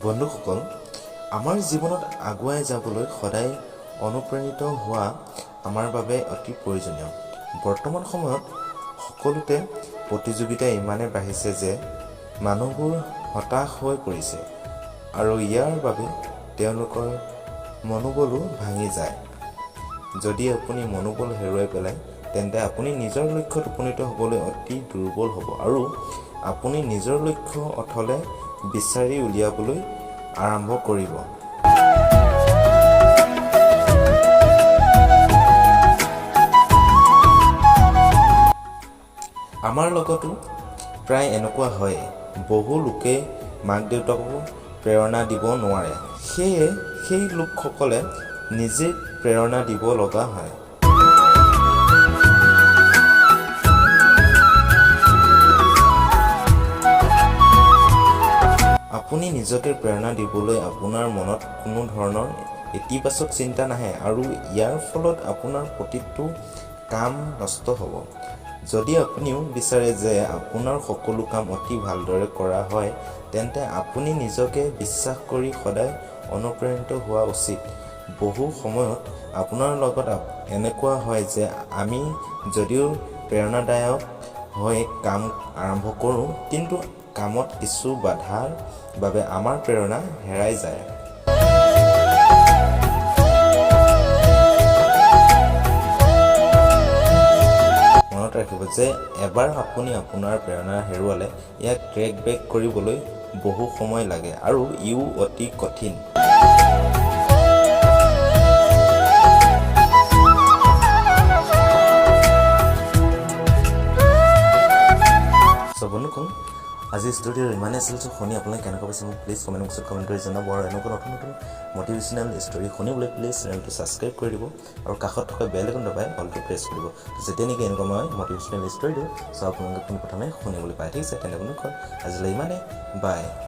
বন্ধুসকল, আমাৰ জীৱনত আগুৱাই যাবলৈ সদায় অনুপ্ৰাণিত হোৱা আমাৰ বাবে অতি প্ৰয়োজনীয়। বৰ্তমান সময়ত সকলোতে প্ৰতিযোগিতা ইমানেই বাঢ়িছে যে মানুহবোৰ হতাশ হৈ পৰিছে আৰু ইয়াৰ বাবে তেওঁলোকৰ মনোবলো ভাঙি যায়। যদি আপুনি মনোবল হেৰুৱাই পেলায় তেন্তে আপুনি নিজৰ লক্ষ্যত উপনীত হ'বলৈ অতি দুৰ্বল হ'ব আৰু আপুনি নিজৰ লক্ষ্য অথলে বিচাৰি উলিয়াবলৈ আৰম্ভ কৰিব। আমাৰ লগতো প্ৰায় এনেকুৱা হয়। বহু লোকে মাক দেউতাকো প্ৰেৰণা দিব নোৱাৰে, সেয়ে সেই লোকসকলে নিজে প্ৰেৰণা দিব লগা হয়। আপুনি নিজকে প্ৰেৰণা দিবলৈ আপোনাৰ মনত কোনো ধৰণৰ ইতিবাচক চিন্তা নাহে আৰু ইয়াৰ ফলত আপোনাৰ প্ৰতিটো কাম নষ্ট হ'ব। যদি আপুনিও বিচাৰে যে আপোনাৰ সকলো কাম অতি ভালদৰে কৰা হয়, তেন্তে আপুনি নিজকে বিশ্বাস কৰি সদায় অনুপ্ৰাণিত হোৱা উচিত। বহু সময়ত আপোনাৰ লগত এনেকুৱা হয় যে আমি যদিও প্ৰেৰণাদায়ক হৈ কাম আৰম্ভ কৰোঁ, কিন্তু কামত কিছু বাধাৰ বাবে আমাৰ প্ৰেৰণা হেৰাই যায়। মনত ৰাখিব যে এবাৰ আপুনি আপোনাৰ প্ৰেৰণা হেৰুৱালে ইয়াক ট্ৰেক বেক কৰিবলৈ বহু সময় লাগে আৰু ইও অতি কঠিন। বন্ধুসকল, আজি ষ্টুডিঅ'ৰ ইমানেই আছিল। শুনি আপোনালোকে কেনেকুৱা পাইছে মোক প্লিজ কমেণ্ট বক্সত কমেণ্ট কৰি জনাব আৰু এনেকুৱা নতুন নতুন মটিভেশ্যনেল ষ্টৰী শুনিবলৈ প্লিজ চেনেলটো ছাবস্ক্ৰাইব কৰি দিব আৰু কাষত থকা বেল আইকন দবাই অলটো প্ৰেছ কৰিব, যেতিয়া নেকি এনেকুৱা মই মটিভেশ্যনেল ষ্টৰী দিওঁ আপোনালোকে পোনপ্ৰথমে শুনিবলৈ পায়। ঠিক আছে, তেনে বন্ধুসকল আজিলৈ ইমানেই, বাই।